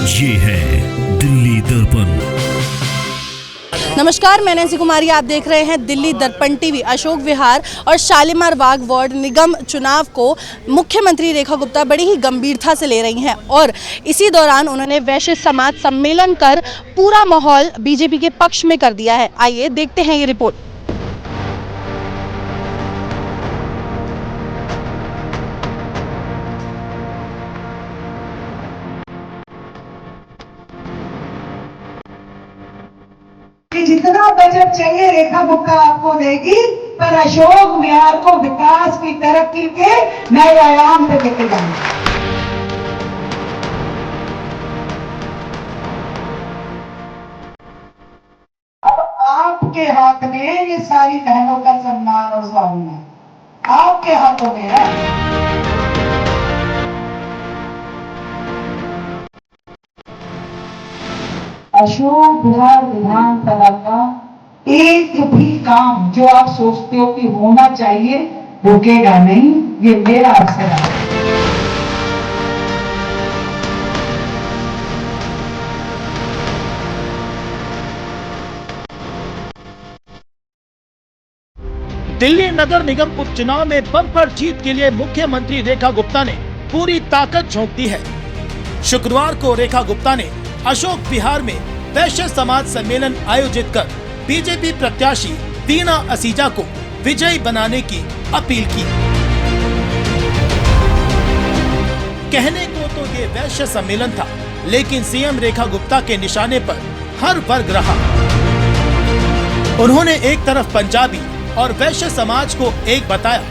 ये है दिल्ली दर्पण। नमस्कार, मैं नैन्सी कुमारी, आप देख रहे हैं दिल्ली दर्पण टीवी। अशोक विहार और शालीमार बाग वार्ड निगम चुनाव को मुख्यमंत्री रेखा गुप्ता बड़ी ही गंभीरता से ले रही हैं और इसी दौरान उन्होंने वैश्य समाज सम्मेलन कर पूरा माहौल बीजेपी के पक्ष में कर दिया है। आइए देखते हैं ये रिपोर्ट। जितना बजट चाहिए रेखा गुप्ता आपको देगी, पर अशोक विहार को विकास की तरक्की के नए आयाम पे लेके जाएंगे। अब आपके हाथ में ये सारी बहनों का सम्मान और स्वाभिमान आपके हाथों में है। अशोक विहार विधानसभा का एक भी काम जो आप सोचते हो कि होना चाहिए रुकेगा नहीं। ये मेरा अवसर है। दिल्ली नगर निगम उपचुनाव में बम्पर जीत के लिए मुख्यमंत्री रेखा गुप्ता ने पूरी ताकत झोंक दी है। शुक्रवार को रेखा गुप्ता ने अशोक विहार में वैश्य समाज सम्मेलन आयोजित कर बीजेपी प्रत्याशी वीणा असीजा को विजयी बनाने की अपील की। कहने को तो ये वैश्य सम्मेलन था, लेकिन सीएम रेखा गुप्ता के निशाने पर हर वर्ग रहा। उन्होंने एक तरफ पंजाबी और वैश्य समाज को एक बताया,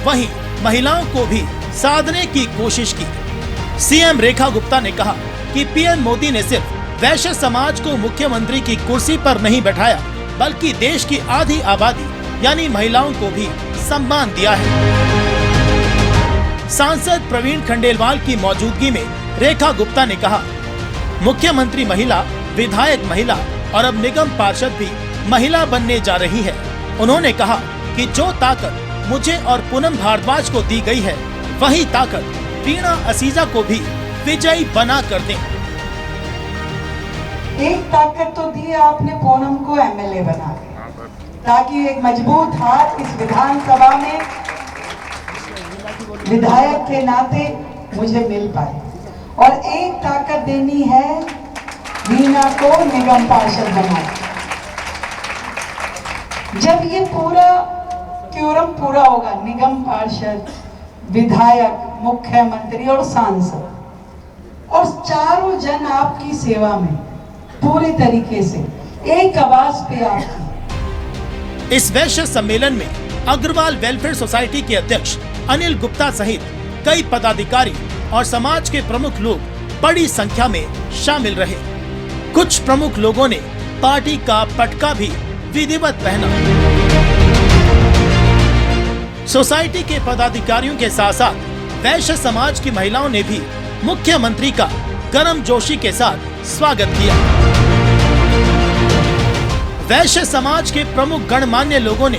वहीं महिलाओं को भी साधने की कोशिश की। सीएम रेखा गुप्ता ने कहा कि पीएम मोदी ने सिर्फ वैश्य समाज को मुख्यमंत्री की कुर्सी पर नहीं बैठाया, बल्कि देश की आधी आबादी यानी महिलाओं को भी सम्मान दिया है। सांसद प्रवीण खंडेलवाल की मौजूदगी में रेखा गुप्ता ने कहा, मुख्यमंत्री महिला, विधायक महिला और अब निगम पार्षद भी महिला बनने जा रही है। उन्होंने कहा कि जो ताकत मुझे और पूनम भारद्वाज को दी गई है, वही ताकत वीणा असीजा को भी विजयी बना कर दें। एक ताकत तो दी आपने पूनम को एमएलए बना के, ताकि एक मजबूत हाथ इस विधानसभा में विधायक के नाते मुझे मिल पाए, और एक ताकत देनी है वीणा को निगम पार्षद बना। जब ये पूरा क्योरम पूरा होगा, निगम पार्षद, विधायक, मुख्यमंत्री और सांसद, और चारों जन आपकी सेवा में पूरे तरीके से एक आवाज पे आपकी। इस वैश्य सम्मेलन में अग्रवाल वेलफेयर सोसाइटी के अध्यक्ष अनिल गुप्ता सहित कई पदाधिकारी और समाज के प्रमुख लोग बड़ी संख्या में शामिल रहे। कुछ प्रमुख लोगों ने पार्टी का पटका भी विधिवत पहना। सोसाइटी के पदाधिकारियों के साथ साथ वैश्य समाज की महिलाओं ने भी मुख्यमंत्री का गर्मजोशी के साथ स्वागत किया। वैश्य समाज के प्रमुख गणमान्य लोगों ने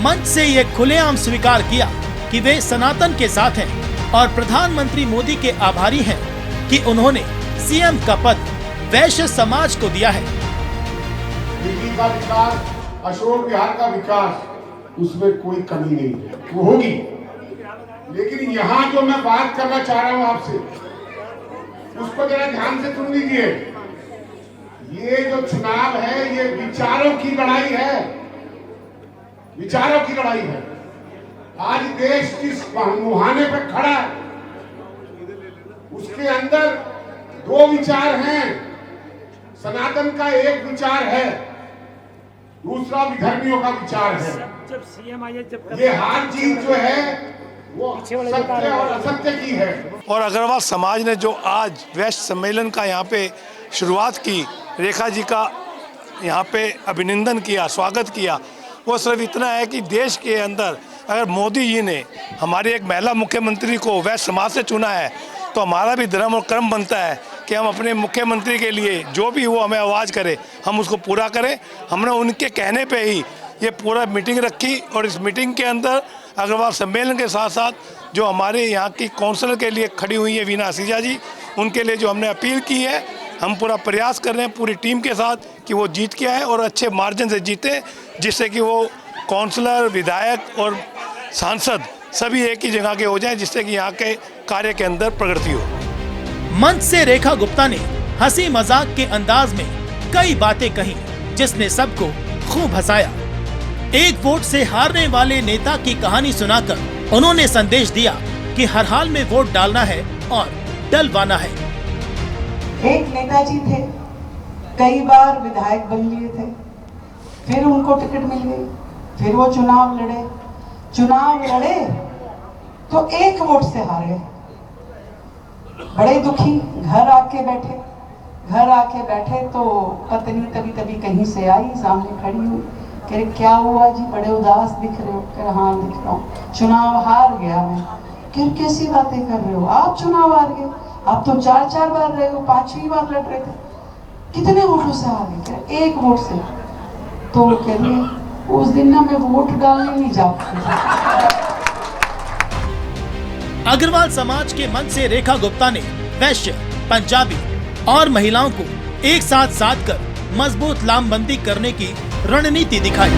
मंच से ये खुलेआम स्वीकार किया कि वे सनातन के साथ हैं और प्रधानमंत्री मोदी के आभारी हैं कि उन्होंने सीएम का पद वैश्य समाज को दिया है। दिल्ली का विकास, अशोक विहार का विकास, उसमें कोई कमी नहीं है, वो होगी। लेकिन यहाँ जो मैं बात करना चाह रहा हूँ आपसे, उसको जरा ध्यान से सुन लीजिए। ये जो चुनाव है, ये विचारों की लड़ाई है, विचारों की लड़ाई है। आज देश जिस मुहाने पर खड़ा है, उसके अंदर दो विचार हैं। सनातन का एक विचार है, दूसरा विधर्मियों का विचार है। ये हार जीत जो है वो सत्य और असत्य की है। और अग्रवाल समाज ने जो आज वैश्य सम्मेलन का यहाँ पे शुरुआत की, रेखा जी का यहाँ पे अभिनंदन किया, स्वागत किया, वो सिर्फ इतना है कि देश के अंदर अगर मोदी जी ने हमारी एक महिला मुख्यमंत्री को वैश्य समाज से चुना है, तो हमारा भी धर्म और कर्म बनता है कि हम अपने मुख्यमंत्री के लिए जो भी वो हमें आवाज़ करे, हम उसको पूरा करें। हमने उनके कहने पे ही ये पूरा मीटिंग रखी, और इस मीटिंग के अंदर अग्रवाल सम्मेलन के साथ साथ जो हमारे यहाँ की काउंसिलर के लिए खड़ी हुई है वीणा असीजा जी, उनके लिए जो हमने अपील की है हम पूरा प्रयास कर रहे हैं पूरी टीम के साथ कि वो जीत के आए और अच्छे मार्जिन से जीते, जिससे कि वो काउंसलर, विधायक और सांसद सभी एक ही जगह के हो जाएं, जिससे कि यहाँ के कार्य के अंदर प्रगति हो। मंच से रेखा गुप्ता ने हंसी मजाक के अंदाज में कई बातें कही, जिसने सबको खूब हंसाया। एक वोट से हारने वाले नेता की कहानी सुनाकर उन्होंने संदेश दिया कि हर हाल में वोट डालना है और डलवाना है। एक नेताजी थे, कई बार विधायक बन लिए थे, फिर उनको टिकट मिल गई, फिर वो चुनाव लड़े तो एक वोट से हार गए। बड़े दुखी घर आके बैठे तो पत्नी तभी कहीं से आई, सामने खड़ी हुई, कह रहे क्या हुआ जी, बड़े उदास दिख रहे हो। कह रहे हाँ दिख रहा हूँ, चुनाव हार गया मैं। कह कैसी बातें कर रहे हो, आप चुनाव हार गए, आप तो 4 बार रहे हो, 5वीं बार लड़ रहे थे, कितने वोटों से हार गए? कह रहे 1 वोट से। तो कह रहे उस दिन ना मैं वोट डालने नहीं जा पाती। अग्रवाल समाज के मन से रेखा गुप्ता ने वैश्य, पंजाबी और महिलाओं को एक साथ साधकर मजबूत लामबंदी करने की रणनीति दिखाई।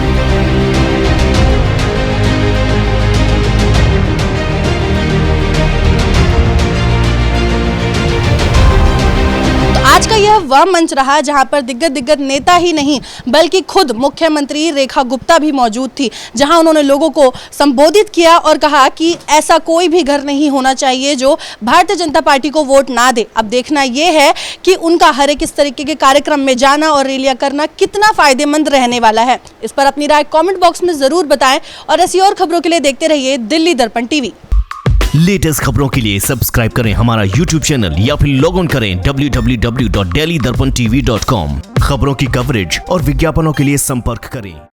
आज का यह वह मंच रहा जहां पर दिग्गज नेता ही नहीं बल्कि खुद मुख्यमंत्री रेखा गुप्ता भी मौजूद थी, जहां उन्होंने लोगों को संबोधित किया और कहा कि ऐसा कोई भी घर नहीं होना चाहिए जो भारतीय जनता पार्टी को वोट ना दे। अब देखना यह है कि उनका हर एक इस तरीके के कार्यक्रम में जाना और रैलियां करना कितना फायदेमंद रहने वाला है। इस पर अपनी राय कमेंट बॉक्स में जरूर बताएं और ऐसी और खबरों के लिए देखते रहिए दिल्ली दर्पण टीवी। लेटेस्ट खबरों के लिए सब्सक्राइब करें हमारा YouTube चैनल या फिर लॉग ऑन करें www.delhidarpantv.com। खबरों की कवरेज और विज्ञापनों के लिए संपर्क करें।